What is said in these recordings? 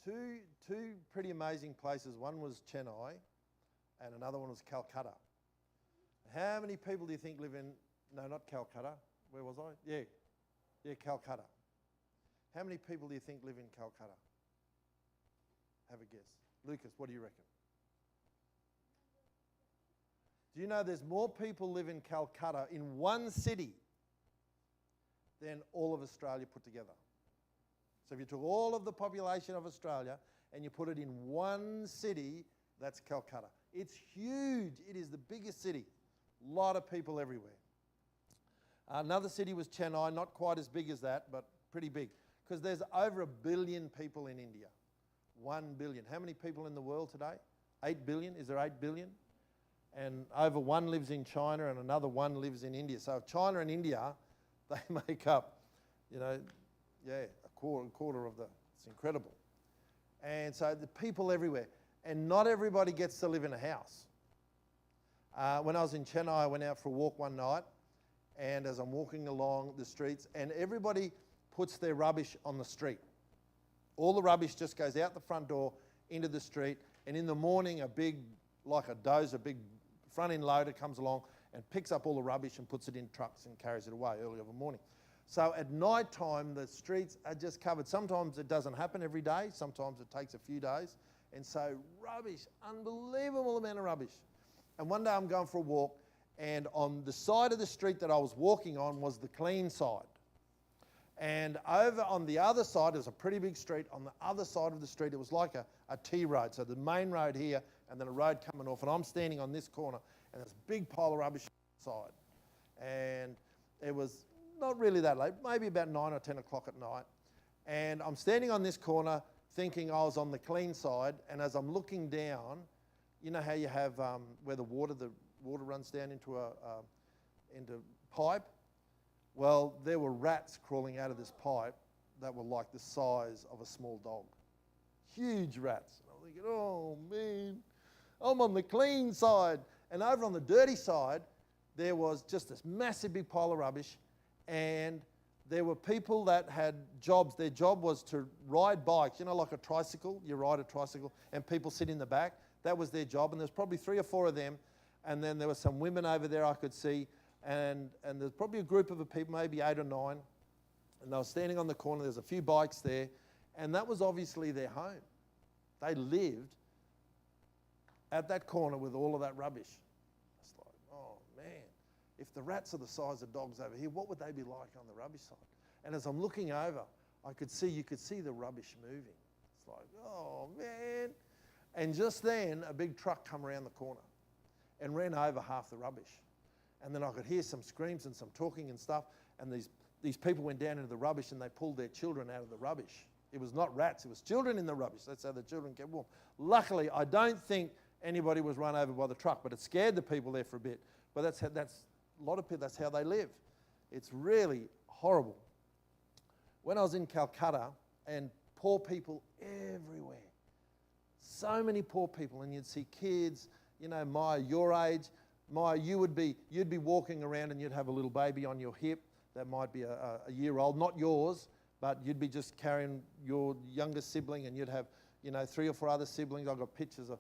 Two pretty amazing places. One was Chennai and another one was Calcutta. How many people do you think live in, no, not Calcutta, where was I? Yeah, Calcutta. How many people do you think live in Calcutta? Have a guess. Lucas, what do you reckon? Do you know there's more people live in Calcutta in one city than all of Australia put together? So if you took all of the population of Australia and you put it in one city, that's Calcutta. It's huge. It is the biggest city. A lot of people everywhere. Another city was Chennai, not quite as big as that, but pretty big. Because there's over 1 billion people in India. 1 billion. How many people in the world today? 8 billion? Is there 8 billion? And over 1 lives in China and another 1 lives in India. So China and India, they make up, a quarter of the, it's incredible. And so the people everywhere. And not everybody gets to live in a house. When I was in Chennai, I went out for a walk one night, and as I'm walking along the streets, and everybody puts their rubbish on the street. All the rubbish just goes out the front door into the street, and in the morning a big, like a dozer, a big front-end loader comes along and picks up all the rubbish and puts it in trucks and carries it away early in the morning. So at night time, the streets are just covered. Sometimes it doesn't happen every day. Sometimes it takes a few days. And so rubbish, unbelievable amount of rubbish. And one day I'm going for a walk, and on the side of the street that I was walking on was the clean side. And over on the other side, there's a pretty big street. On the other side of the street, it was like a T road. So the main road here, and then a road coming off. And I'm standing on this corner, and there's a big pile of rubbish on the side. And it was not really that late, maybe about 9 or 10 o'clock at night. And I'm standing on this corner thinking I was on the clean side. And as I'm looking down, you know how you have where the water runs down into a pipe? Well, there were rats crawling out of this pipe that were like the size of a small dog. Huge rats. And I'm thinking, oh man, I'm on the clean side. And over on the dirty side, there was just this massive big pile of rubbish, and there were people that had jobs. Their job was to ride bikes, like a tricycle. You ride a tricycle, and people sit in the back. That was their job, and there's probably 3 or 4 of them. And then there were some women over there I could see, and there's probably a group of people, maybe 8 or 9, and they were standing on the corner. There's a few bikes there, and that was obviously their home. They lived at that corner with all of that rubbish. It's like, oh man, if the rats are the size of dogs over here, what would they be like on the rubbish side? And as I'm looking over, you could see the rubbish moving. It's like, oh man. And just then, a big truck come around the corner and ran over half the rubbish. And then I could hear some screams and some talking and stuff, and these people went down into the rubbish and they pulled their children out of the rubbish. It was not rats, it was children in the rubbish. That's how the children kept warm. Luckily, I don't think anybody was run over by the truck, but it scared the people there for a bit. But that's a lot of people, that's how they live. It's really horrible. When I was in Calcutta, and poor people everywhere, so many poor people, and you'd see kids, Maya, your age. Maya, you'd be walking around and you'd have a little baby on your hip that might be a year old, not yours, but you'd be just carrying your youngest sibling, and you'd have, 3 or 4 other siblings. I've got pictures of,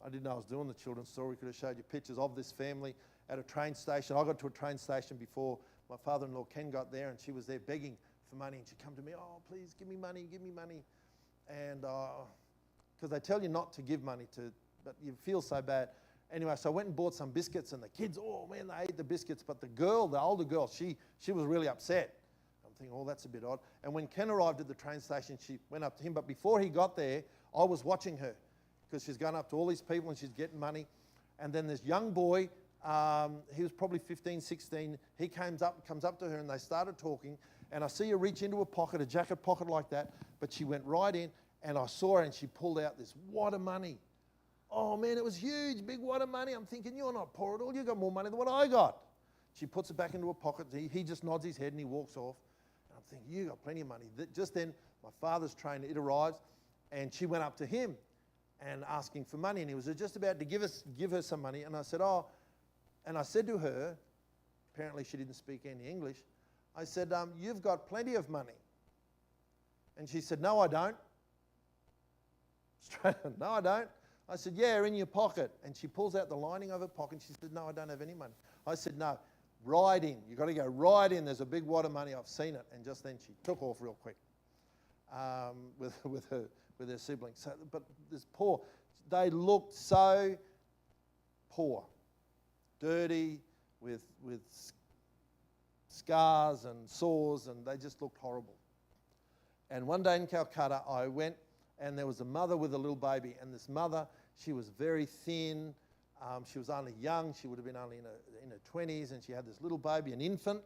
I didn't know I was doing the children's story, could have showed you pictures of this family at a train station. I got to a train station before my father-in-law Ken got there, and she was there begging for money, and she'd come to me, oh, please give me money. And because they tell you not to give money but you feel so bad. Anyway, so I went and bought some biscuits, and the kids, oh man, they ate the biscuits. But the older girl, she was really upset. I'm thinking, oh, that's a bit odd. And when Ken arrived at the train station, she went up to him. But before he got there, I was watching her, because she's going up to all these people and she's getting money. And then this young boy, he was probably 15, 16. He comes up to her, and they started talking. And I see her reach into a jacket pocket like that. But she went right in, and I saw her, and she pulled out this wad of money. Oh man, it was huge, big wad of money. I'm thinking, you're not poor at all. You got more money than what I got. She puts it back into her pocket. He just nods his head and he walks off. And I'm thinking, you got plenty of money. Just then, my father's train, it arrives, and she went up to him and asking for money. And he was just about to give her some money. And I said, and I said to her, apparently she didn't speak any English, I said, you've got plenty of money. And she said, no, I don't. Straight on, no, I don't. I said, yeah, in your pocket. And she pulls out the lining of her pocket and she said, no, I don't have any money. I said, no, right in. You've got to go right in. There's a big wad of money. I've seen it. And just then she took off real quick with her siblings. So, but this poor, they looked so poor, dirty, with scars and sores, and they just looked horrible. And one day in Calcutta, I went, and there was a mother with a little baby, and this mother, she was very thin. She was only young. She would have been only in her 20s, and she had this little baby, an infant,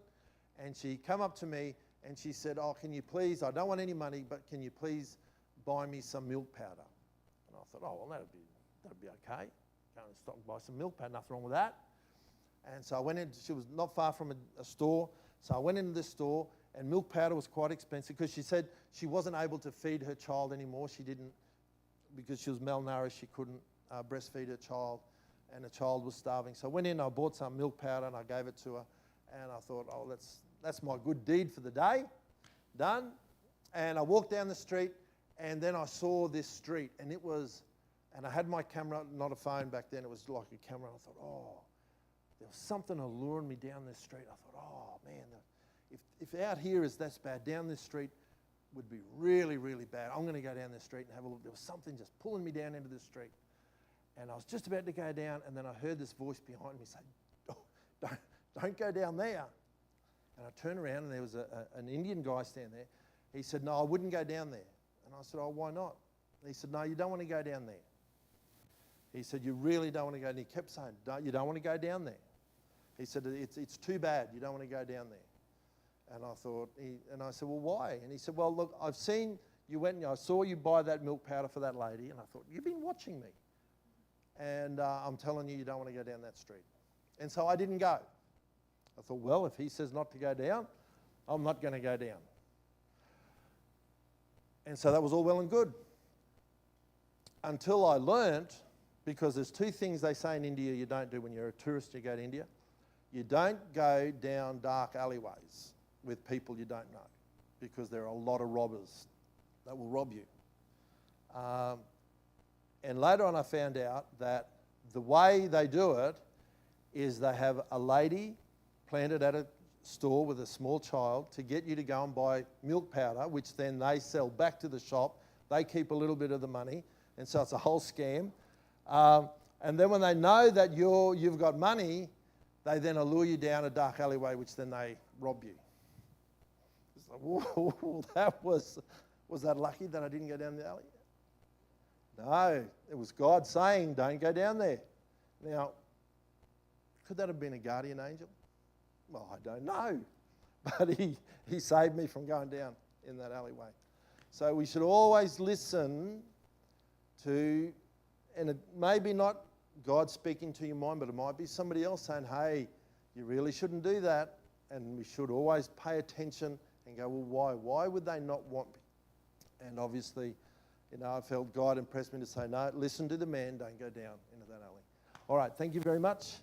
and she came up to me, and she said, oh, can you please, I don't want any money, but can you please buy me some milk powder? And I thought, oh, well, that'd be okay. Go and stop and buy some milk powder, nothing wrong with that. And so I went in, she was not far from a store, so I went into this store, and milk powder was quite expensive because she said she wasn't able to feed her child anymore. She didn't, because she was malnourished, she couldn't breastfeed her child, and the child was starving. So I went in, I bought some milk powder, and I gave it to her, and I thought, oh, that's my good deed for the day, done. And I walked down the street, and then I saw this street, and and I had my camera, not a phone back then, it was like a camera, and I thought, oh, there was something alluring me down this street. I thought, oh, man, if out here is this bad, down this street would be really, really bad. I'm going to go down this street and have a look. There was something just pulling me down into this street. And I was just about to go down, and then I heard this voice behind me say, oh, don't go down there. And I turned around, and there was an Indian guy standing there. He said, no, I wouldn't go down there. And I said, oh, why not? And he said, no, you don't want to go down there. He said, you really don't want to go. And he kept saying, you don't want to go down there. He said, it's too bad. You don't want to go down there. And I thought, and I said, well, why? And he said, well, look, I've seen you went and I saw you buy that milk powder for that lady. And I thought, you've been watching me. And I'm telling you, you don't want to go down that street. And so I didn't go. I thought, well, if he says not to go down, I'm not going to go down. And so that was all well and good. Until I learnt, because there's two things they say in India you don't do when you're a tourist, you go to India. You don't go down dark alleyways with people you don't know, because there are a lot of robbers that will rob you. And later on I found out that the way they do it is they have a lady planted at a store with a small child to get you to go and buy milk powder, which then they sell back to the shop. They keep a little bit of the money, and so it's a whole scam. And then when they know that you've got money, they then allure you down a dark alleyway, which then they rob you. It's like, whoa, was that lucky that I didn't go down the alley? No, it was God saying, don't go down there. Now, could that have been a guardian angel? Well, I don't know. But he saved me from going down in that alleyway. So we should always listen to, and it may be not God speaking to your mind, but it might be somebody else saying, hey, you really shouldn't do that. And we should always pay attention and go, well, why? Why would they not want me? And obviously, I felt God impressed me to say, no, listen to the man, don't go down into that alley. All right, thank you very much.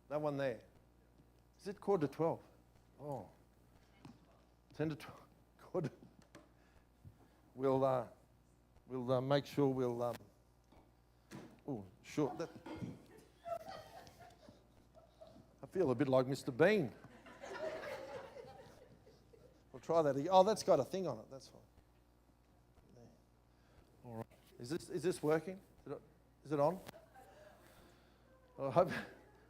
That one there. Is it 11:45? Oh. 10 to 12. Good. We'll make sure we'll... oh, sure. I feel a bit like Mr. Bean. We'll try that again. Oh, that's got a thing on it. That's fine. There. All right. Is this working? Is it on? I hope...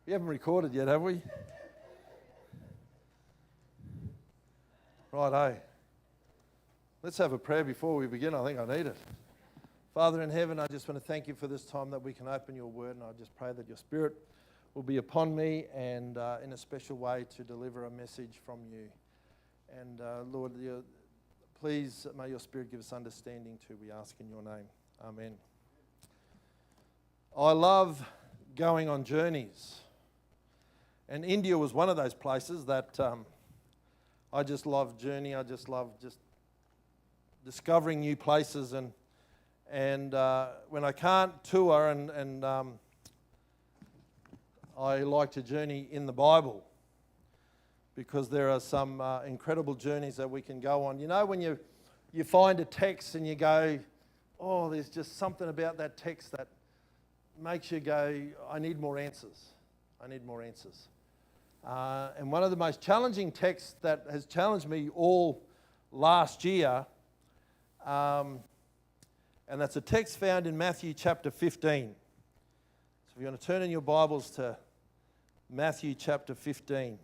We haven't recorded yet, have we? Righto. Let's have a prayer before we begin. I think I need it. Father in heaven, I just want to thank you for this time that we can open your word, and I just pray that your Spirit will be upon me, and in a special way to deliver a message from you. And Lord, please may your Spirit give us understanding too, we ask in your name. Amen. I love going on journeys. And India was one of those places that I just love journeying. I just love discovering new places. And when I can't tour, and I like to journey in the Bible, because there are some incredible journeys that we can go on. You know, when you find a text and you go, oh, there's just something about that text that makes you go, I need more answers. I need more answers. And one of the most challenging texts that has challenged me all last year, and that's a text found in Matthew chapter 15. So if you're going to turn in your Bibles to Matthew chapter 15.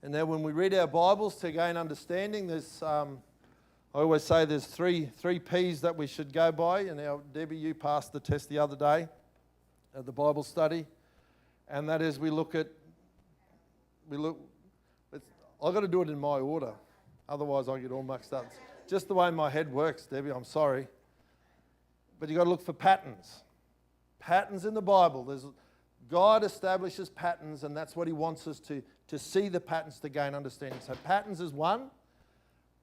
And now when we read our Bibles to gain understanding, there's, I always say there's three P's that we should go by. And now, Debbie, you passed the test the other day at the Bible study. And that is I've got to do it in my order. Otherwise I get all mixed up. It's just the way my head works, Debbie, I'm sorry. But you've got to look for patterns. Patterns in the Bible. God establishes patterns, and that's what he wants us to see the patterns to gain understanding. So patterns is one.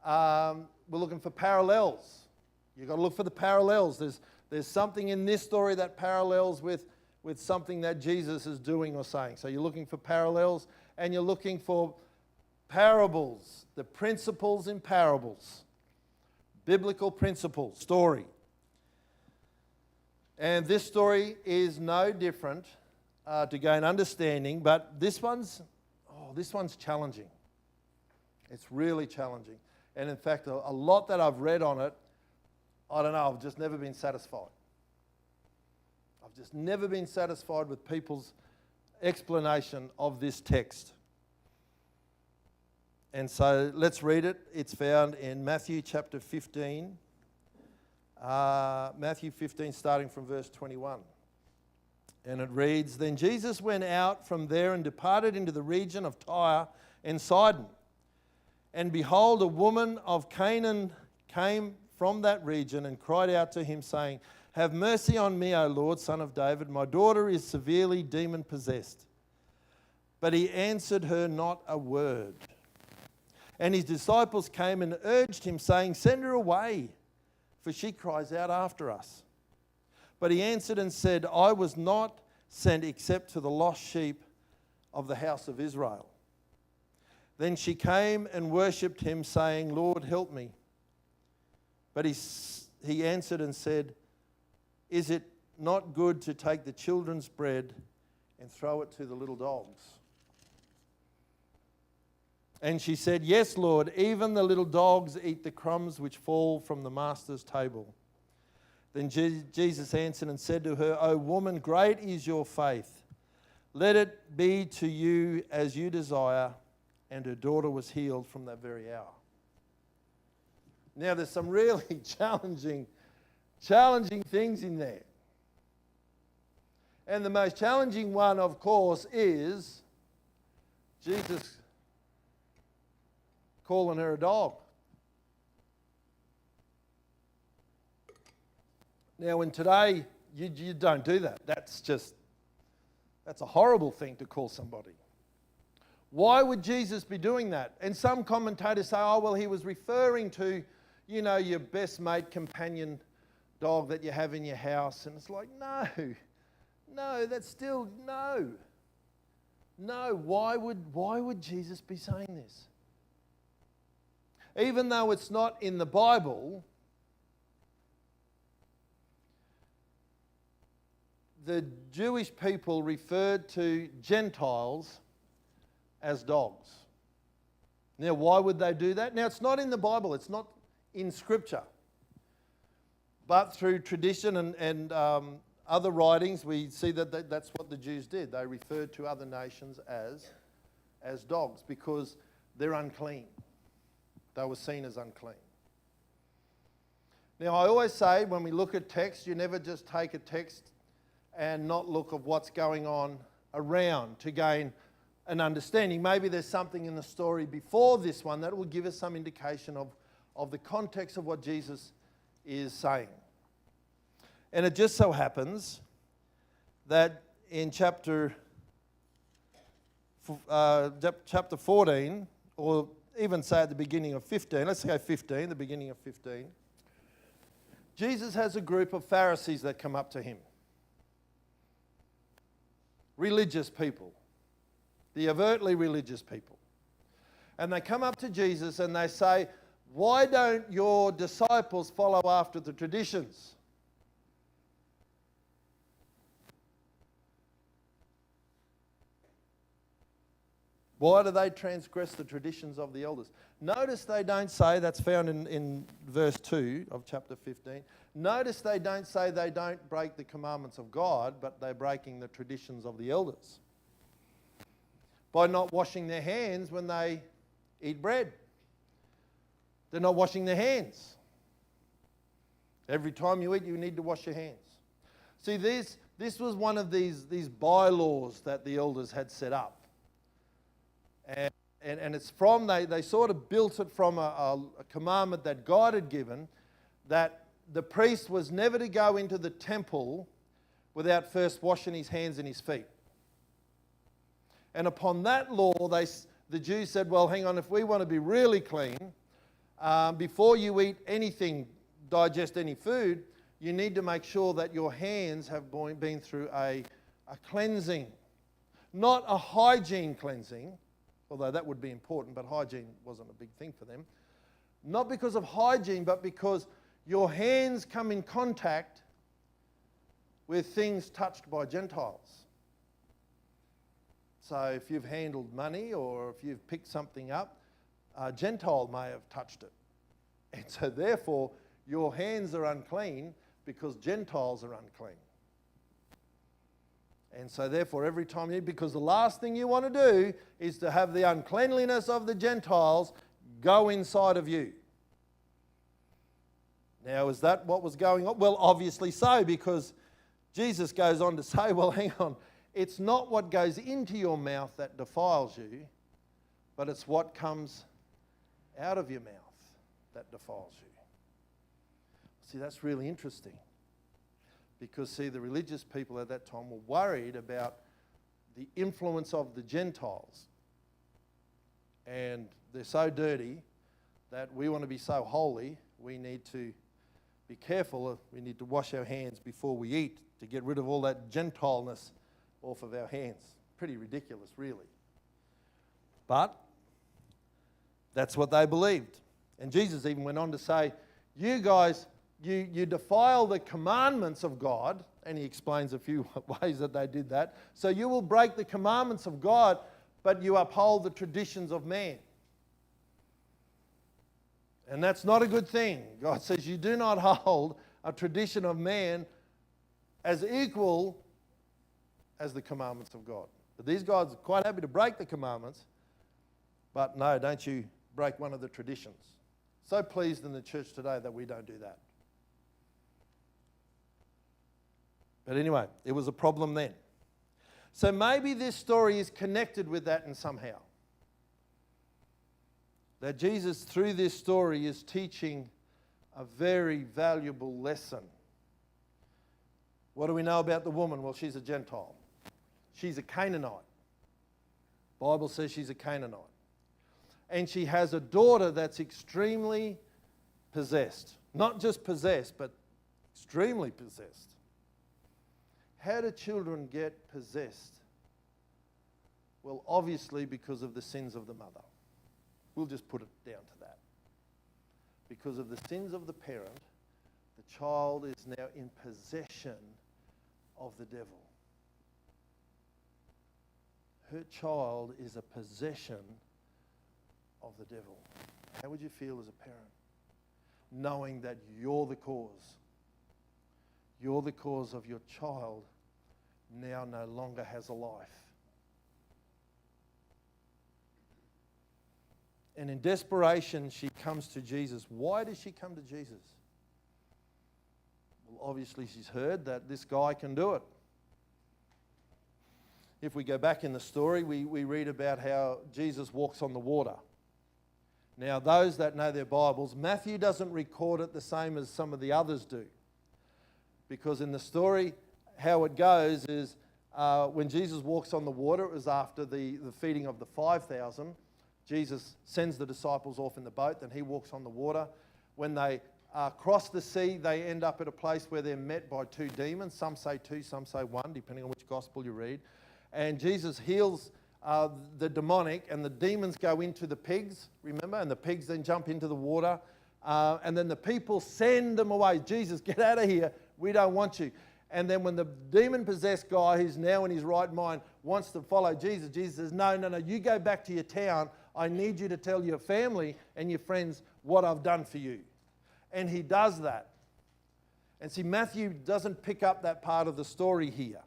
We're looking for parallels. You've got to look for the parallels. There's something in this story that parallels with something that Jesus is doing or saying. So you're looking for parallels, and you're looking for parables, the principles in parables, biblical principles, story. And this story is no different to gain understanding, but this one's challenging. It's really challenging. And in fact, a lot that I've read on it, I don't know, I've just never been satisfied. I've just never been satisfied with people's explanation of this text. And so let's read it. It's found in Matthew chapter 15. Matthew 15, starting from verse 21. And it reads, Then Jesus went out from there and departed into the region of Tyre and Sidon. And behold, a woman of Canaan came from that region and cried out to him, saying, Have mercy on me, O Lord, Son of David. My daughter is severely demon-possessed. But he answered her not a word. And his disciples came and urged him, saying, Send her away, for she cries out after us. But he answered and said, I was not sent except to the lost sheep of the house of Israel. Then she came and worshipped him, saying, Lord, help me. But he answered and said, Is it not good to take the children's bread and throw it to the little dogs? And she said, Yes, Lord, even the little dogs eat the crumbs which fall from the master's table. Then Jesus answered and said to her, O woman, great is your faith. Let it be to you as you desire. And her daughter was healed from that very hour. Now there's some really challenging things in there. And the most challenging one, of course, is Jesus calling her a dog. Now, in today, you don't do that. That's a horrible thing to call somebody. Why would Jesus be doing that? And some commentators say, oh, well, he was referring to, your best mate, companion dog that you have in your house. And it's like, no, that's still, no. No, why would Jesus be saying this? Even though it's not in the Bible, the Jewish people referred to Gentiles as dogs. Now, why would they do that? Now, it's not in the Bible. It's not in Scripture. But through tradition and other writings, we see that that's what the Jews did. They referred to other nations as dogs because they're unclean. They were seen as unclean. Now, I always say when we look at text, you never just take a text and not look at what's going on around to gain an understanding. Maybe there's something in the story before this one that will give us some indication of the context of what Jesus is saying. And it just so happens that in chapter 14, or even say at the beginning of 15, let's go 15, the beginning of 15, Jesus has a group of Pharisees that come up to him. Religious people. The overtly religious people. And they come up to Jesus and they say, "Why don't your disciples follow after the traditions?" Why do they transgress the traditions of the elders? Notice they don't say, that's found in verse 2 of chapter 15. Notice they don't say they don't break the commandments of God, but they're breaking the traditions of the elders. By not washing their hands when they eat bread. They're not washing their hands. Every time you eat, you need to wash your hands. See, this was one of these bylaws that the elders had set up. And it's from, they sort of built it from a commandment that God had given, that the priest was never to go into the temple without first washing his hands and his feet. And upon that law, the Jews said, well, hang on, if we want to be really clean, before you eat anything, digest any food, you need to make sure that your hands have been through a cleansing. Not a hygiene cleansing, although that would be important, but hygiene wasn't a big thing for them. Not because of hygiene, but because your hands come in contact with things touched by Gentiles. So if you've handled money or if you've picked something up, a Gentile may have touched it. And so therefore, your hands are unclean because Gentiles are unclean. And so therefore, every time because the last thing you want to do is to have the uncleanliness of the Gentiles go inside of you. Now, is that what was going on? Well, obviously so, because Jesus goes on to say, well, hang on, it's not what goes into your mouth that defiles you, but it's what comes out of your mouth that defiles you. See, that's really interesting. Because, see, the religious people at that time were worried about the influence of the Gentiles. And they're so dirty that we want to be so holy, we need to be careful. We need to wash our hands before we eat to get rid of all that Gentileness off of our hands. Pretty ridiculous, really. But that's what they believed. And Jesus even went on to say, you guys, you defile the commandments of God, and he explains a few ways that they did that. So you will break the commandments of God, but you uphold the traditions of man. And that's not a good thing. God says you do not hold a tradition of man as equal as the commandments of God. But these guys are quite happy to break the commandments, but no, don't you break one of the traditions. So pleased in the church today that we don't do that. But anyway, it was a problem then. So maybe this story is connected with that in somehow. That Jesus, through this story, is teaching a very valuable lesson. What do we know about the woman? Well, she's a Gentile. She's a Canaanite. The Bible says she's a Canaanite. And she has a daughter that's extremely possessed. Not just possessed, but extremely possessed. How do children get possessed? Well, obviously because of the sins of the mother. We'll just put it down to that. Because of the sins of the parent, the child is now in possession of the devil. Her child is a possession of the devil. How would you feel as a parent? Knowing that you're the cause. You're the cause of your child now no longer has a life. And in desperation, she comes to Jesus. Why does she come to Jesus? Well, obviously she's heard that this guy can do it. If we go back in the story, we read about how Jesus walks on the water. Now, those that know their Bibles, Matthew doesn't record it the same as some of the others do. Because in the story, how it goes is when Jesus walks on the water, it was after the feeding of the 5,000. Jesus sends the disciples off in the boat, then he walks on the water. When they cross the sea, they end up at a place where they're met by two demons. Some say two, some say one, depending on which gospel you read. And Jesus heals the demonic, and the demons go into the pigs, remember? And the pigs then jump into the water. And then the people send them away. Jesus, get out of here. We don't want you. And then when the demon-possessed guy, who's now in his right mind, wants to follow Jesus, Jesus says, no, you go back to your town. I need you to tell your family and your friends what I've done for you. And he does that. And see, Matthew doesn't pick up that part of the story here.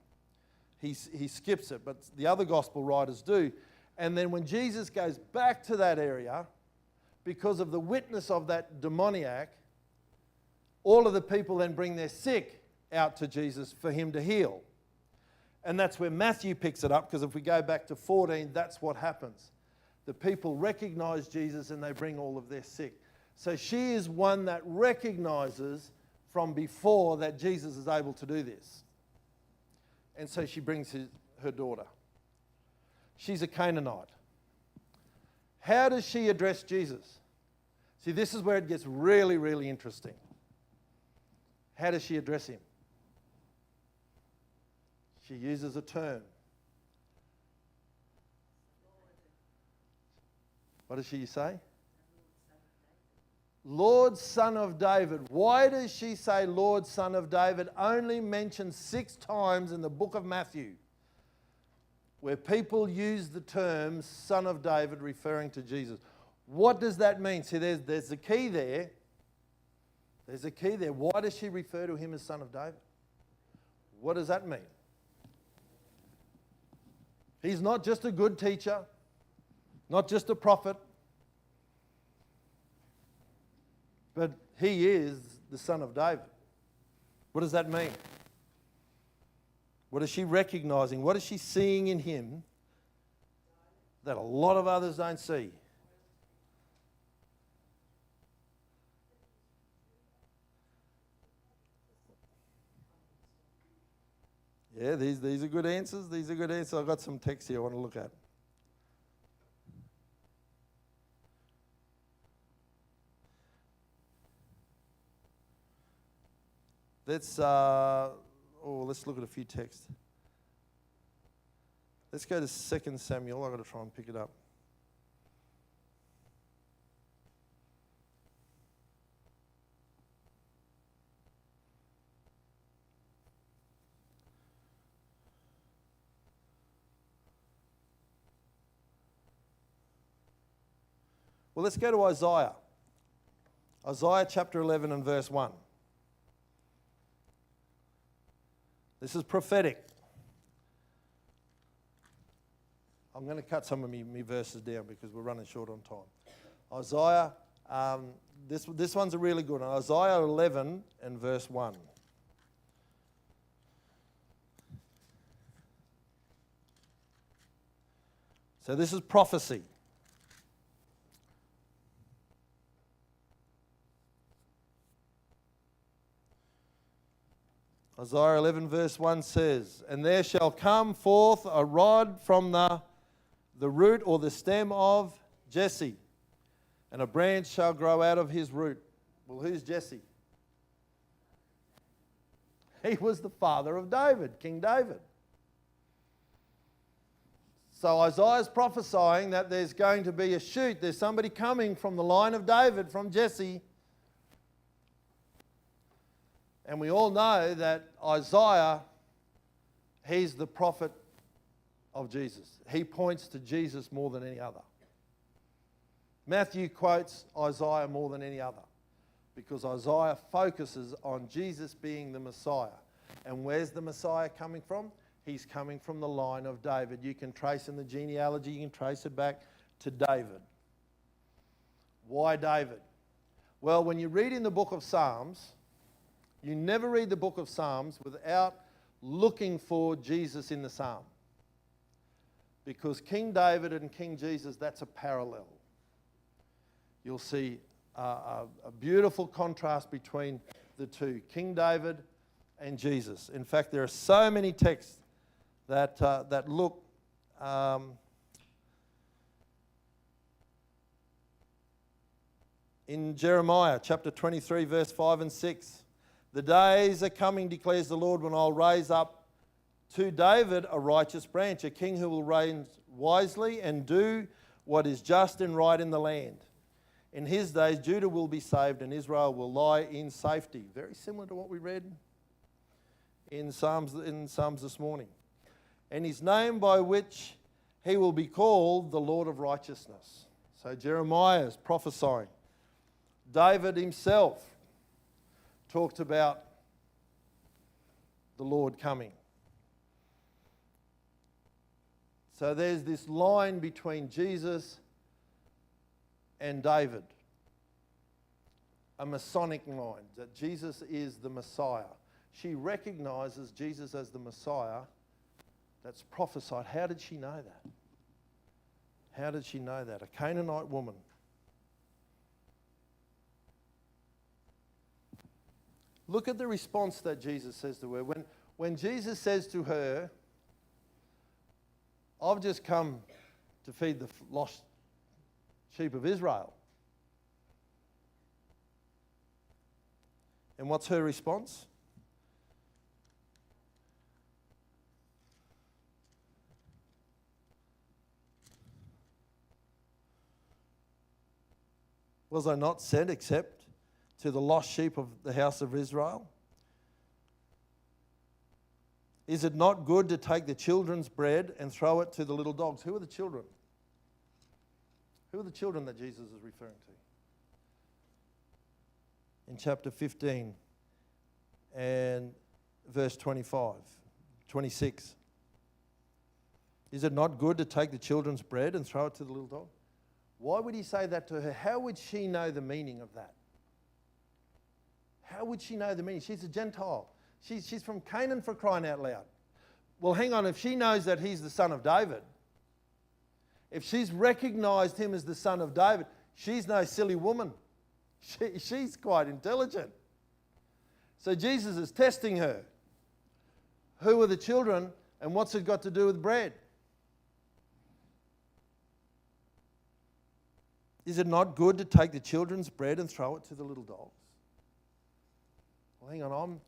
He skips it, but the other gospel writers do. And then when Jesus goes back to that area, because of the witness of that demoniac, all of the people then bring their sick out to Jesus for him to heal. And that's where Matthew picks it up, because if we go back to 14, that's what happens. The people recognize Jesus and they bring all of their sick. So she is one that recognizes from before that Jesus is able to do this. And so she brings her daughter. She's a Canaanite. How does she address Jesus? See, this is where it gets really, really interesting. How does she address him? She uses a term. What does she say? Lord, Son of David. Why does she say Lord, Son of David? Only mentioned 6 times in the book of Matthew, where people use the term Son of David referring to Jesus. What does that mean? See, there's a key there. There's a key there. Why does she refer to him as Son of David? What does that mean? He's not just a good teacher, not just a prophet, but he is the Son of David. What does that mean? What is she recognizing? What is she seeing in him that a lot of others don't see? Yeah, these are good answers. These are good answers. I've got some text here I want to look at. Let's look at a few texts. Let's go to 2 Samuel. I've got to try and pick it up. Well, let's go to Isaiah. Isaiah chapter 11 and verse 1. This is prophetic. I'm going to cut some of my verses down because we're running short on time. Isaiah, this one's a really good one. Isaiah 11 and verse 1. So this is prophecy. Isaiah 11 verse 1 says, "And there shall come forth a rod from the root or the stem of Jesse, and a branch shall grow out of his root." Well, who's Jesse? He was the father of David, King David. So Isaiah's prophesying that there's going to be a shoot. There's somebody coming from the line of David, from Jesse. And we all know that Isaiah, he's the prophet of Jesus. He points to Jesus more than any other. Matthew quotes Isaiah more than any other because Isaiah focuses on Jesus being the Messiah. And where's the Messiah coming from? He's coming from the line of David. You can trace in the genealogy, you can trace it back to David. Why David? Well, when you read in the book of Psalms, You never read the book of Psalms without looking for Jesus in the psalm. Because King David and King Jesus, that's a parallel. You'll see a beautiful contrast between the two, King David and Jesus. In fact, there are so many texts that look in Jeremiah chapter 23, verse 5 and 6. The days are coming, declares the Lord, when I'll raise up to David a righteous branch, a king who will reign wisely and do what is just and right in the land. In his days, Judah will be saved and Israel will lie in safety. Very similar to what we read in Psalms this morning. And his name by which he will be called the Lord of righteousness. So Jeremiah is prophesying. David himself talked about the Lord coming. So there's this line between Jesus and David, a Masonic line, that Jesus is the Messiah. She recognizes Jesus as the Messiah that's prophesied. How did she know that? How did she know that? A Canaanite woman. Look at the response that Jesus says to her. When Jesus says to her, I've just come to feed the lost sheep of Israel. And what's her response? Was I not sent except to the lost sheep of the house of Israel? Is it not good to take the children's bread and throw it to the little dogs? Who are the children? Who are the children that Jesus is referring to? In chapter 15 and verse 26. Is it not good to take the children's bread and throw it to the little dog? Why would he say that to her? How would she know the meaning of that? How would she know the meaning? She's a Gentile. She's from Canaan, for crying out loud. Well, hang on, if she knows that he's the son of David, if she's recognized him as the son of David, she's no silly woman. She's quite intelligent. So Jesus is testing her. Who are the children and what's it got to do with bread? Is it not good to take the children's bread and throw it to the little dogs? Well, hang on,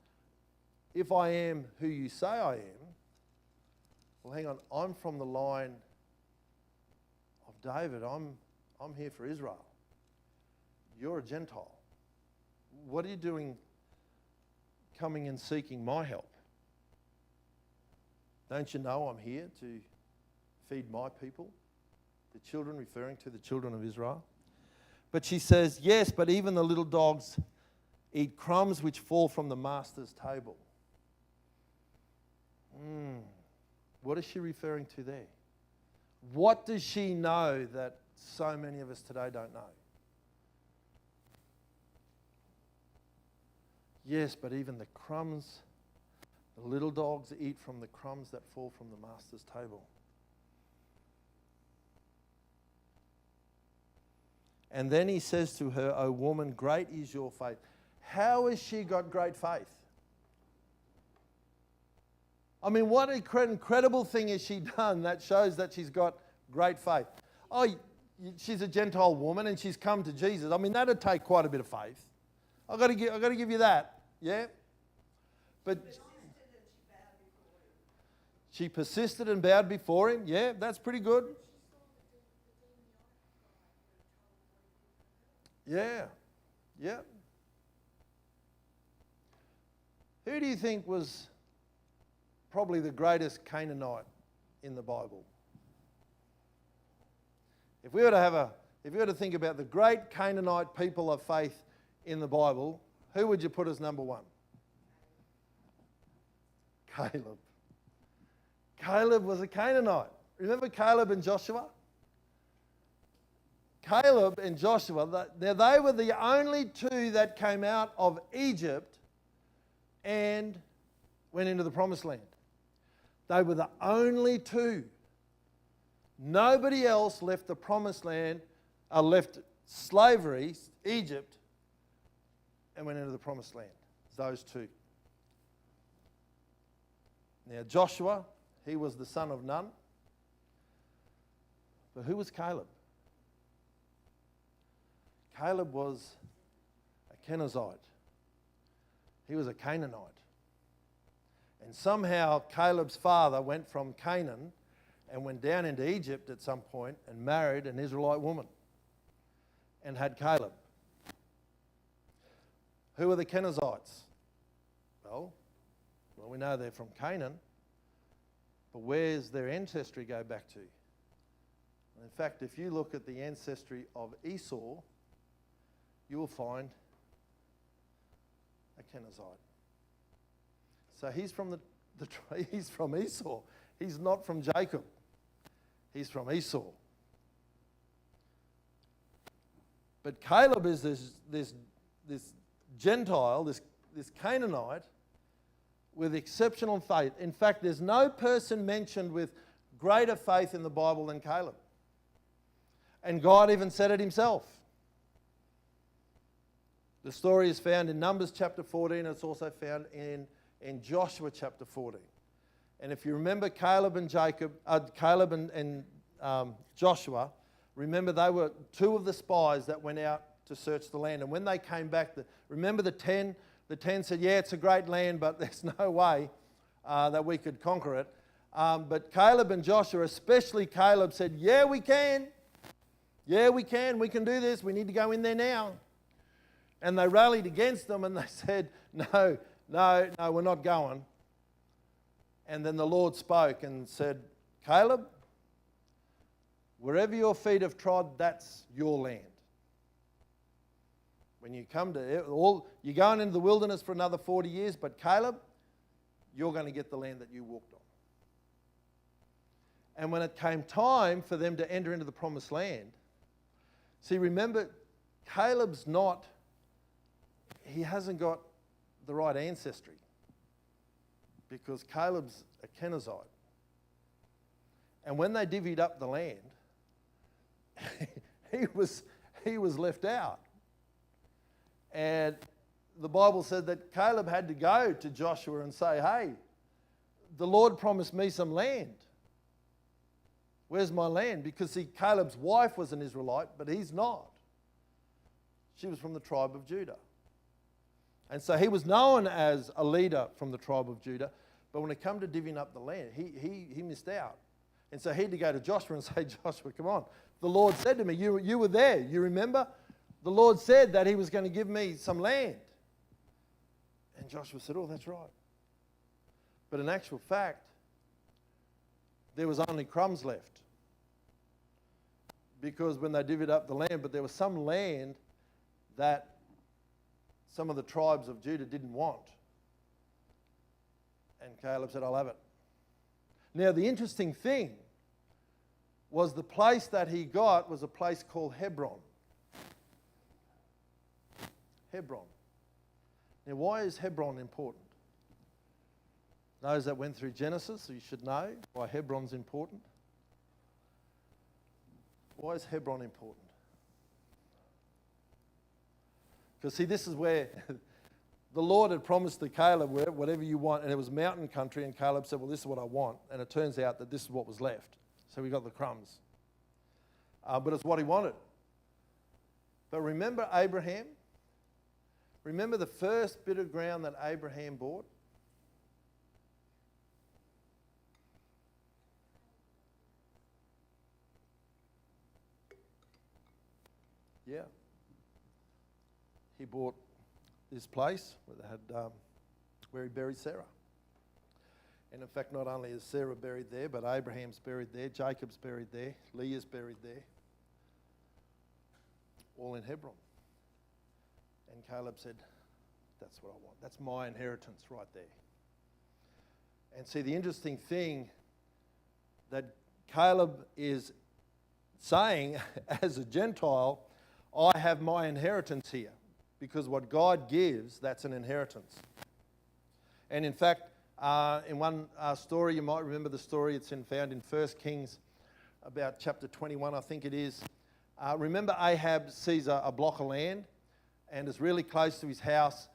if I am who you say I am, well, hang on, I'm from the line of David. I'm here for Israel. You're a Gentile. What are you doing coming and seeking my help? Don't you know I'm here to feed my people? The children, referring to the children of Israel. But she says, yes, but even the little dogs eat crumbs which fall from the master's table. What is she referring to there? What does she know that so many of us today don't know? Yes, but even the crumbs, the little dogs eat from the crumbs that fall from the master's table. And then he says to her, O woman, great is your faith. How has she got great faith? I mean, what incredible thing has she done that shows that she's got great faith? Oh, she's a Gentile woman and she's come to Jesus. I mean, that'd take quite a bit of faith. I've got to give you that, yeah? But she persisted and bowed before him. Yeah, that's pretty good. Yeah, yeah. Who do you think was probably the greatest Canaanite in the Bible? If we were to think about the great Canaanite people of faith in the Bible, who would you put as number one? Caleb. Caleb was a Canaanite. Remember Caleb and Joshua? Caleb and Joshua, they were the only two that came out of Egypt and went into the promised land. They were the only two. Nobody else left the promised land, left slavery, Egypt, and went into the promised land. Those two. Now Joshua, he was the son of Nun. But who was Caleb? Caleb was a Kenizzite. He was a Canaanite. And somehow Caleb's father went from Canaan and went down into Egypt at some point and married an Israelite woman and had Caleb. Who are the Kenizzites? Well, we know they're from Canaan, but where's their ancestry go back to? In fact, if you look at the ancestry of Esau, you will find a Kenizzite. So he's from he's from Esau. He's not from Jacob. He's from Esau. But Caleb is this Gentile, this Canaanite, with exceptional faith. In fact, there's no person mentioned with greater faith in the Bible than Caleb. And God even said it himself. The story is found in Numbers chapter 14. It's also found in Joshua chapter 14. And if you remember Caleb and Joshua, remember they were two of the spies that went out to search the land. And when they came back, remember the 10 said, yeah, it's a great land, but there's no way that we could conquer it. But Caleb and Joshua, especially Caleb, said, yeah, we can. Yeah, we can do this. We need to go in there now. And they rallied against them and they said, no, we're not going. And then the Lord spoke and said, Caleb, wherever your feet have trod, that's your land. When you come to you're going into the wilderness for another 40 years, but Caleb, you're going to get the land that you walked on. And when it came time for them to enter into the promised land, see, remember, he hasn't got the right ancestry because Caleb's a Kenizzite. And when they divvied up the land, he was left out. And the Bible said that Caleb had to go to Joshua and say, hey, the Lord promised me some land. Where's my land? Because see, Caleb's wife was an Israelite, but he's not. She was from the tribe of Judah. And so he was known as a leader from the tribe of Judah, but when it came to divvying up the land, he missed out. And so he had to go to Joshua and say, Joshua, come on. The Lord said to me, you were there, you remember? The Lord said that he was going to give me some land. And Joshua said, oh, that's right. But in actual fact, there was only crumbs left. Because when they divvied up the land, but there was some land that some of the tribes of Judah didn't want. And Caleb said, I'll have it. Now, the interesting thing was the place that he got was a place called Hebron. Hebron. Now, why is Hebron important? Those that went through Genesis, you should know why Hebron's important. Why is Hebron important? Because see, this is where the Lord had promised to Caleb, whatever you want, and it was mountain country, and Caleb said, well, this is what I want. And it turns out that this is what was left. So we got the crumbs. But it's what he wanted. But remember Abraham? Remember the first bit of ground that Abraham bought? Yeah. He bought this place where they had, where he buried Sarah. And in fact, not only is Sarah buried there, but Abraham's buried there, Jacob's buried there, Leah's buried there, all in Hebron. And Caleb said, that's what I want. That's my inheritance right there. And see, the interesting thing that Caleb is saying as a Gentile, I have my inheritance here. Because what God gives, that's an inheritance. And in fact, in one story, you might remember the story, it's found in 1 Kings, about chapter 21, I think it is. Remember Ahab sees a block of land and is really close to his house,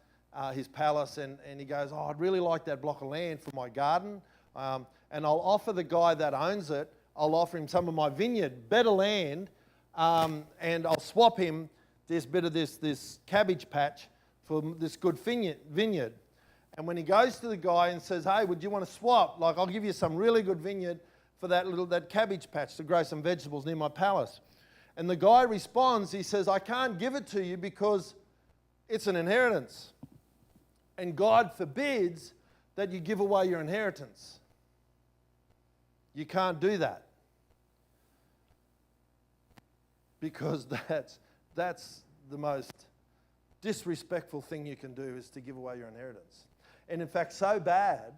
his palace, and he goes, oh, I'd really like that block of land for my garden, and I'll offer the guy that owns it, I'll offer him some of my vineyard, better land, and I'll swap him this bit of this cabbage patch for this good vineyard. And when he goes to the guy and says, hey, would you want to swap? Like, I'll give you some really good vineyard for that cabbage patch to grow some vegetables near my palace. And the guy responds, he says, I can't give it to you because it's an inheritance. And God forbids that you give away your inheritance. You can't do that. Because that's the most disrespectful thing you can do, is to give away your inheritance. And in fact, so bad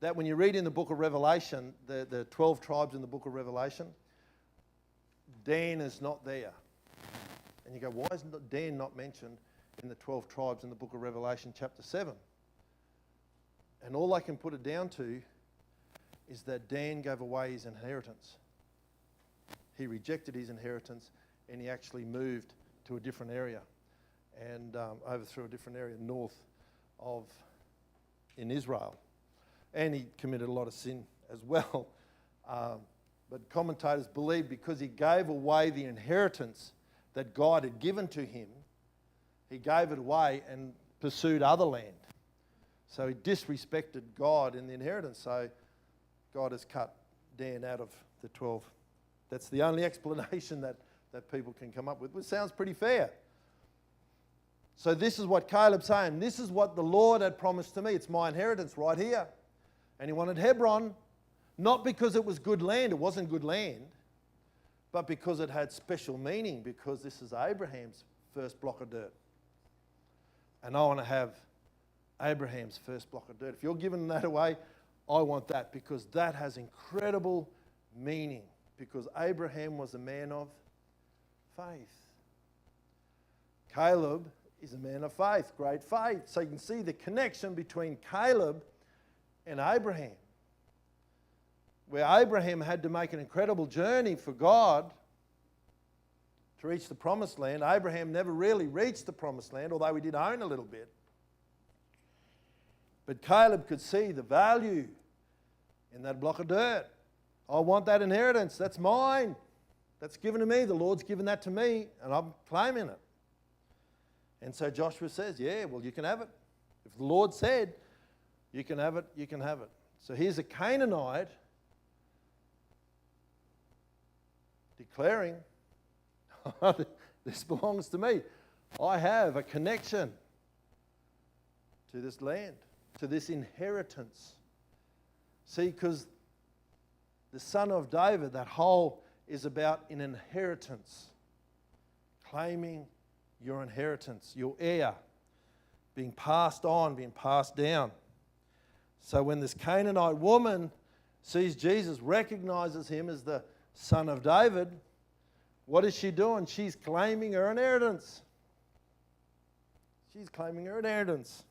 that when you read in the book of Revelation, the 12 tribes in the book of Revelation, Dan is not there. And you go, why is Dan not mentioned in the 12 tribes in the book of Revelation chapter 7? And all I can put it down to is that Dan gave away his inheritance. He rejected his inheritance and he actually moved to a different area and overthrew a different area north of in Israel. And he committed a lot of sin as well. But commentators believe because he gave away the inheritance that God had given to him, he gave it away and pursued other land. So he disrespected God in the inheritance. So God has cut Dan out of the 12. That's the only explanation that people can come up with, which sounds pretty fair. So this is what Caleb's saying. This is what the Lord had promised to me. It's my inheritance right here. And he wanted Hebron, not because it was good land. It wasn't good land. But because it had special meaning, because this is Abraham's first block of dirt. And I want to have Abraham's first block of dirt. If you're giving that away, I want that, because that has incredible meaning. Because Abraham was a man of faith. Caleb is a man of faith, great faith. So you can see the connection between Caleb and Abraham, where Abraham had to make an incredible journey for God to reach the promised land. Abraham never really reached the promised land, although he did own a little bit. But Caleb could see the value in that block of dirt. I want that inheritance. That's mine. That's given to me. The Lord's given that to me, and I'm claiming it. And so Joshua says, yeah, well, you can have it. If the Lord said, you can have it, you can have it. So here's a Canaanite declaring, this belongs to me. I have a connection to this land, to this inheritance. See, because the son of David, that whole is about an inheritance. Claiming your inheritance, your heir, being passed on, being passed down. So when this Canaanite woman sees Jesus, recognizes him as the son of David, what is she doing? She's claiming her inheritance. She's claiming her inheritance.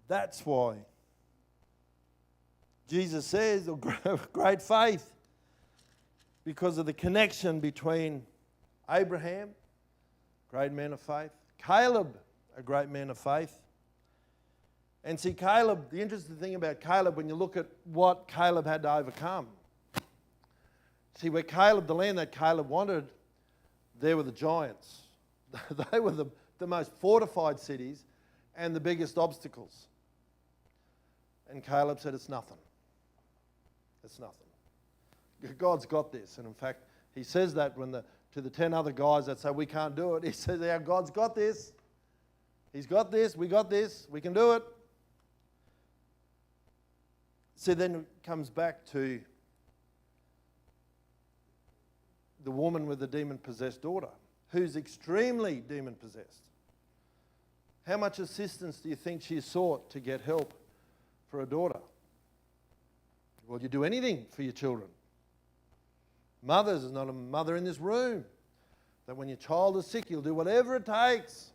That's why Jesus says, great faith, because of the connection between Abraham, great man of faith, Caleb, a great man of faith. And see, Caleb, the interesting thing about Caleb, when you look at what Caleb had to overcome, see, where Caleb, the land that Caleb wanted, there were the giants. They were the most fortified cities and the biggest obstacles. And Caleb said, it's nothing. It's nothing. God's got this. And in fact, he says that to the 10 other guys that say we can't do it, he says, yeah, God's got this. He's got this. We got this. We can do it. So then it comes back to the woman with the demon-possessed daughter, who's extremely demon-possessed. How much assistance do you think she sought to get help for her daughter? Well, you do anything for your children. Mothers, there's not a mother in this room that when your child is sick, you'll do whatever it takes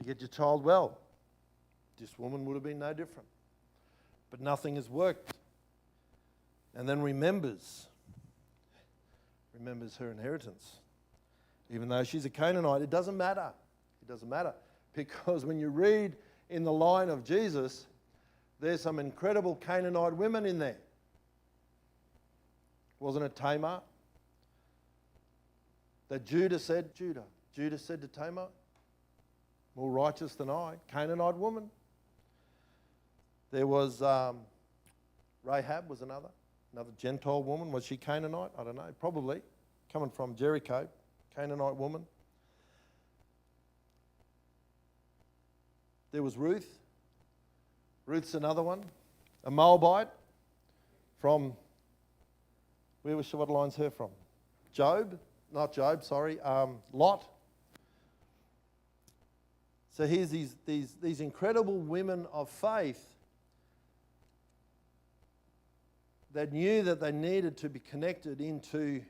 to get your child well. This woman would have been no different. But nothing has worked. And then remembers her inheritance. Even though she's a Canaanite, it doesn't matter. It doesn't matter. Because when you read in the line of Jesus, there's some incredible Canaanite women in there. Wasn't it Tamar? That Judah said to Tamar, more righteous than I, Canaanite woman. There was Rahab was another Gentile woman. Was she Canaanite? I don't know. Probably. Coming from Jericho, Canaanite woman. There was Ruth. Ruth's another one. A Moabite from, what line's her from? Lot. So here's these incredible women of faith that knew that they needed to be connected into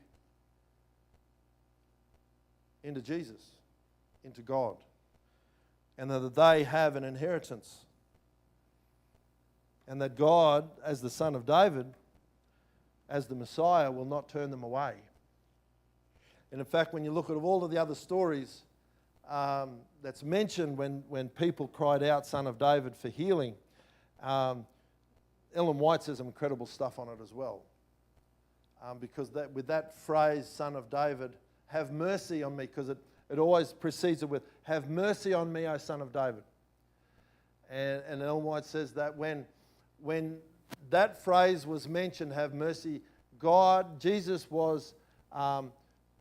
Jesus, into God, and that they have an inheritance. And that God, as the Son of David, as the Messiah, will not turn them away. And in fact, when you look at all of the other stories that's mentioned when people cried out, Son of David, for healing, Ellen White says some incredible stuff on it as well. Because with that phrase, Son of David, have mercy on me, because it always precedes it with, have mercy on me, O Son of David. And Ellen White says that when that phrase was mentioned, have mercy, Jesus was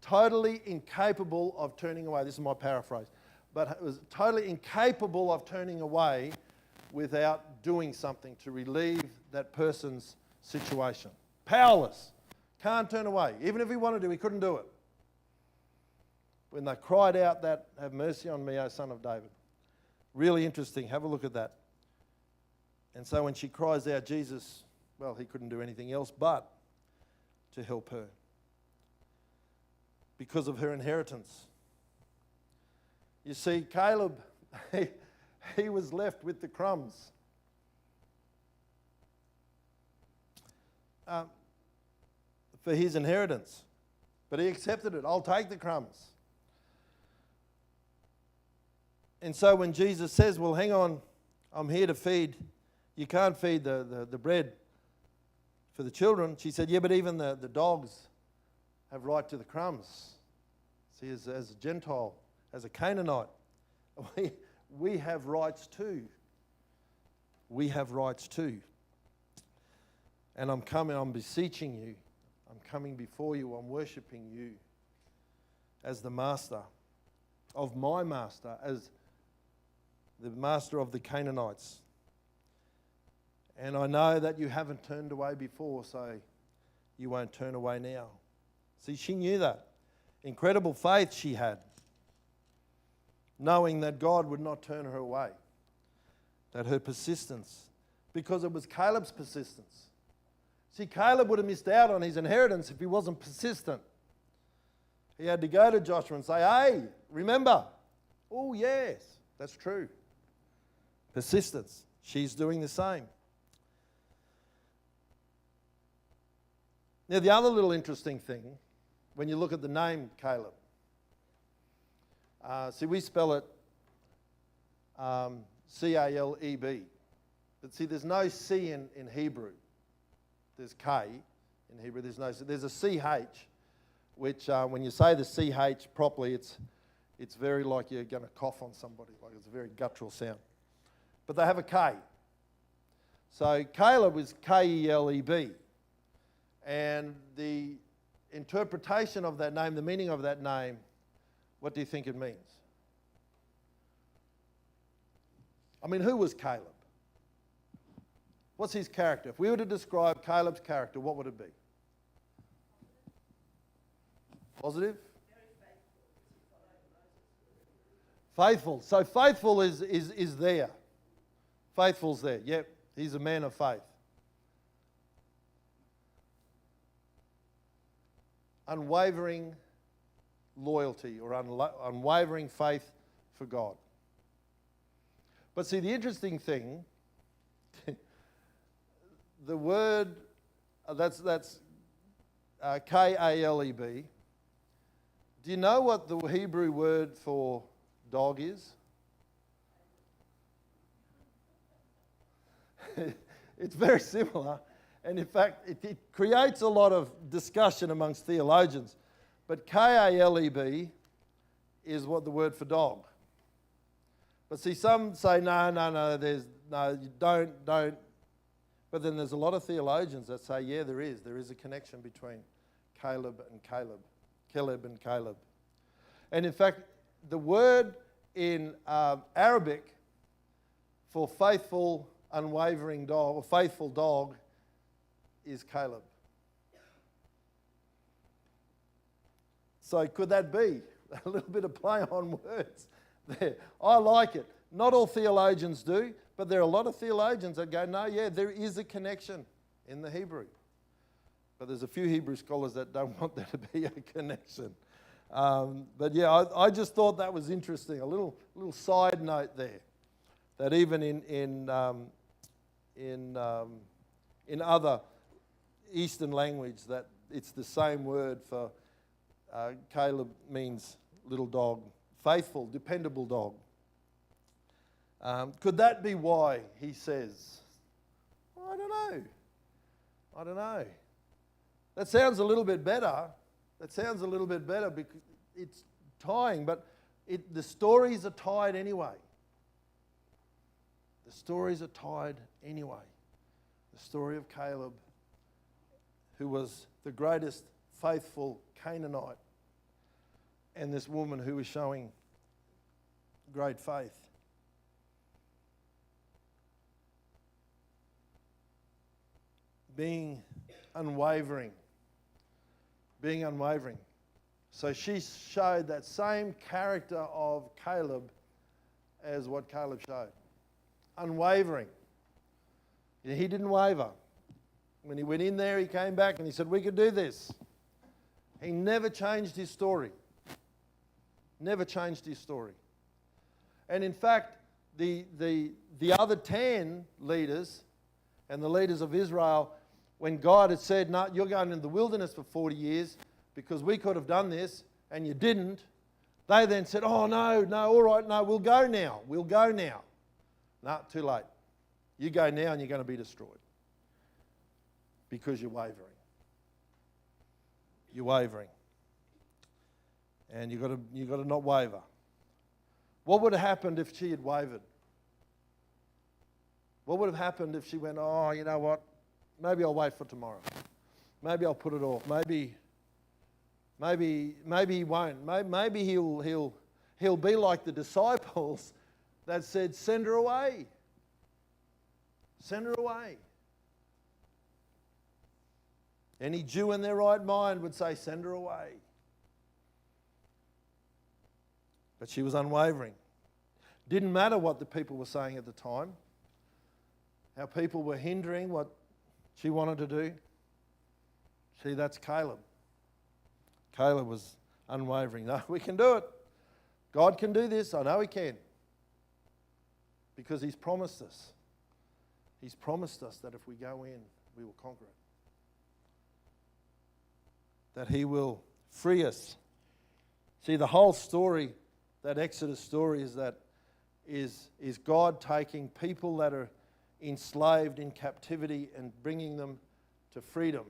totally incapable of turning away. This is my paraphrase. But it was totally incapable of turning away without doing something to relieve that person's situation. Powerless. Can't turn away. Even if he wanted to, he couldn't do it. When they cried out that, have mercy on me, O Son of David. Really interesting. Have a look at that. And so when she cries out, Jesus, well, he couldn't do anything else but to help her. Because of her inheritance. You see, Caleb, he was left with the crumbs. For his inheritance. But he accepted it. I'll take the crumbs. And so when Jesus says, well, hang on, I'm here to feed. You can't feed the bread for the children. She said, yeah, but even the dogs have right to the crumbs. See, as a Gentile, as a Canaanite, we have rights too. We have rights too. And I'm beseeching you. I'm coming before you. I'm worshipping you as the master of my master, as the master of the Canaanites. And I know that you haven't turned away before, so you won't turn away now. See, she knew that. Incredible faith she had, knowing that God would not turn her away. That her persistence, because it was Caleb's persistence. See, Caleb would have missed out on his inheritance if he wasn't persistent. He had to go to Joshua and say, hey, remember? Oh, yes, that's true. Persistence. She's doing the same. Now, the other little interesting thing, when you look at the name Caleb, see, we spell it C-A-L-E-B. But see, there's no C in Hebrew. There's K in Hebrew. There's a C-H, which when you say the C-H properly, it's very like you're going to cough on somebody. Like it's a very guttural sound. But they have a K. So Caleb is K-E-L-E-B. And the interpretation of that name, the meaning of that name, what do you think it means? I mean, who was Caleb? What's his character? If we were to describe Caleb's character, what would it be? Positive? Faithful. So faithful is there. Faithful's there. Yep, he's a man of faith. Unwavering loyalty or unwavering faith for God. But see, the interesting thing, the word, that's Kaleb. Do you know what the Hebrew word for dog is? It's very similar, and in fact, it creates a lot of discussion amongst theologians. But Kaleb is what the word for dog. But see, some say, no, you don't. But then there's a lot of theologians that say, yeah, there is a connection between Caleb and Caleb. And in fact, the word in Arabic for faithful, unwavering dog, or faithful dog, is Caleb. So could that be a little bit of play on words there? I like it. Not all theologians do, but there are a lot of theologians that go, no, yeah, there is a connection in the Hebrew. But there's a few Hebrew scholars that don't want there to be a connection. But yeah, I just thought that was interesting. A little side note there, that even in other Eastern language, that it's the same word for Caleb means little dog, faithful, dependable dog. Could that be why he says, I don't know. That sounds a little bit better. Because it's tying, but the stories are tied anyway. The stories are tied anyway. The story of Caleb, who was the greatest faithful Canaanite, and this woman who was showing great faith. Being unwavering. So she showed that same character of Caleb as what Caleb showed. Unwavering. He didn't waver. When he went in there, he came back and he said, we could do this. He never changed his story. And in fact, the other 10 leaders and the leaders of Israel, when God had said, no, you're going in the wilderness for 40 years because we could have done this and you didn't, they then said, oh, no, all right, no, we'll go now. No, too late. You go now and you're going to be destroyed because you're wavering. And you've got to not waver. What would have happened if she had wavered? What would have happened if she went, oh, you know what? Maybe I'll wait for tomorrow. Maybe I'll put it off. Maybe he won't. Maybe he'll be like the disciples that said, send her away. Any Jew in their right mind would say, send her away. But she was unwavering. Didn't matter what the people were saying at the time, how people were hindering what she wanted to do. See, that's Caleb. Caleb was unwavering. No, we can do it. God can do this. I know He can. Because He's promised us. He's promised us that if we go in, we will conquer it. That He will free us. See, the whole story, that Exodus story, is God taking people that are enslaved in captivity and bringing them to freedom.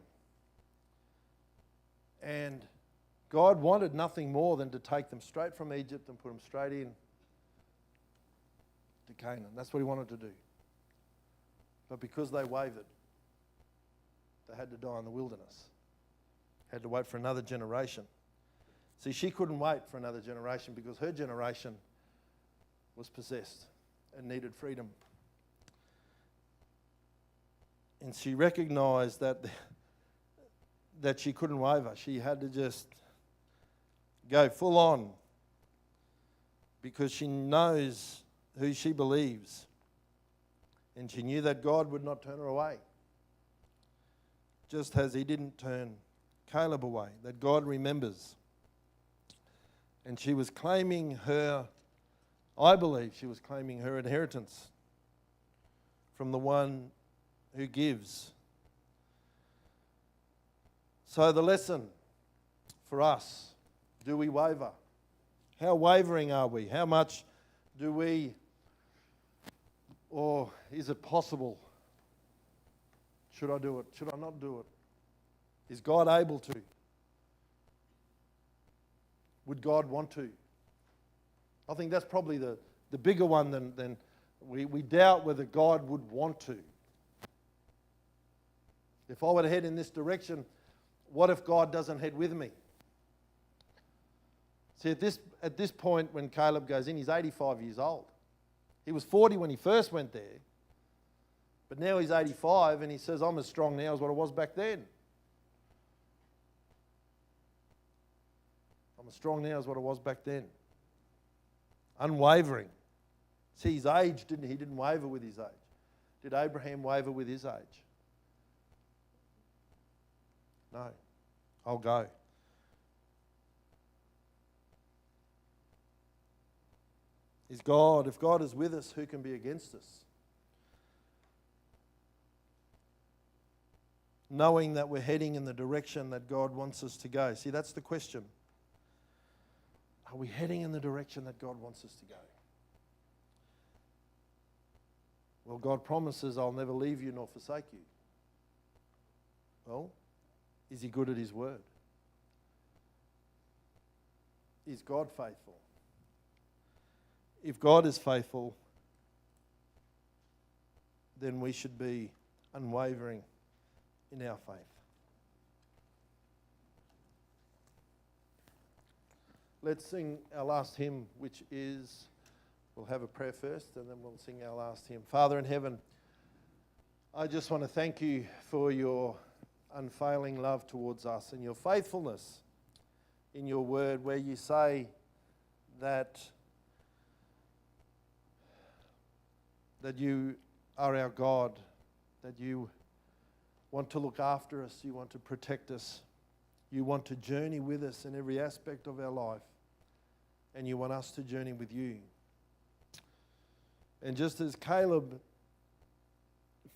And God wanted nothing more than to take them straight from Egypt and put them straight in to Canaan. That's what He wanted to do. But because they wavered, they had to die in the wilderness. Had to wait for another generation. See, she couldn't wait for another generation because her generation was possessed and needed freedom. And she recognised that she couldn't waver. She had to just go full on because she knows who she believes. And she knew that God would not turn her away. Just as He didn't turn Caleb away, that God remembers. And she was claiming her I believe she was claiming her inheritance from the one who gives. So the lesson for us, do we waver? How wavering are we? How much do we, or is it possible? Should I do it? Should I not do it? Is God able to? Would God want to? I think that's probably the bigger one than we doubt whether God would want to. If I were to head in this direction, what if God doesn't head with me? See, at this point when Caleb goes in, he's 85 years old. He was 40 when he first went there, but now he's 85 and he says, I'm as strong now as what I was back then. I'm as strong now as what I was back then. Unwavering. See, his age, he didn't waver with his age. Did Abraham waver with his age? No. I'll go. If God is with us, who can be against us? Knowing that we're heading in the direction that God wants us to go. See, that's the question. Are we heading in the direction that God wants us to go? Well, God promises, I'll never leave you nor forsake you. Well, is he good at his word? Is God faithful? If God is faithful, then we should be unwavering in our faith. Let's sing our last hymn, which is, we'll have a prayer first and then we'll sing our last hymn. Father in heaven, I just want to thank you for your unfailing love towards us and your faithfulness in your word, where you say that you are our God, that you want to look after us, you want to protect us, you want to journey with us in every aspect of our life, and you want us to journey with you. And just as Caleb,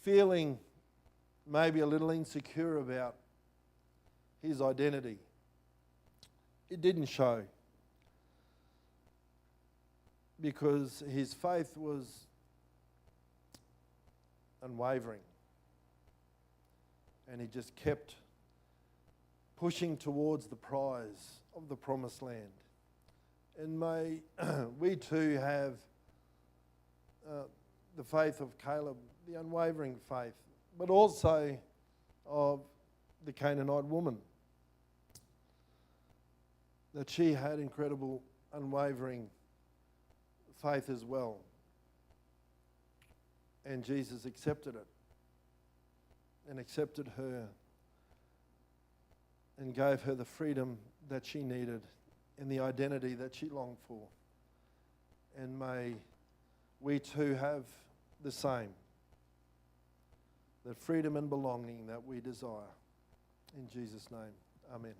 feeling maybe a little insecure about his identity, it didn't show, because his faith was unwavering. And he just kept pushing towards the prize of the promised land. And may we too have the faith of Caleb, the unwavering faith, but also of the Canaanite woman, that she had incredible unwavering faith as well. And Jesus accepted it and accepted her and gave her the freedom that she needed and the identity that she longed for. And may we too have the same, the freedom and belonging that we desire. In Jesus' name, amen.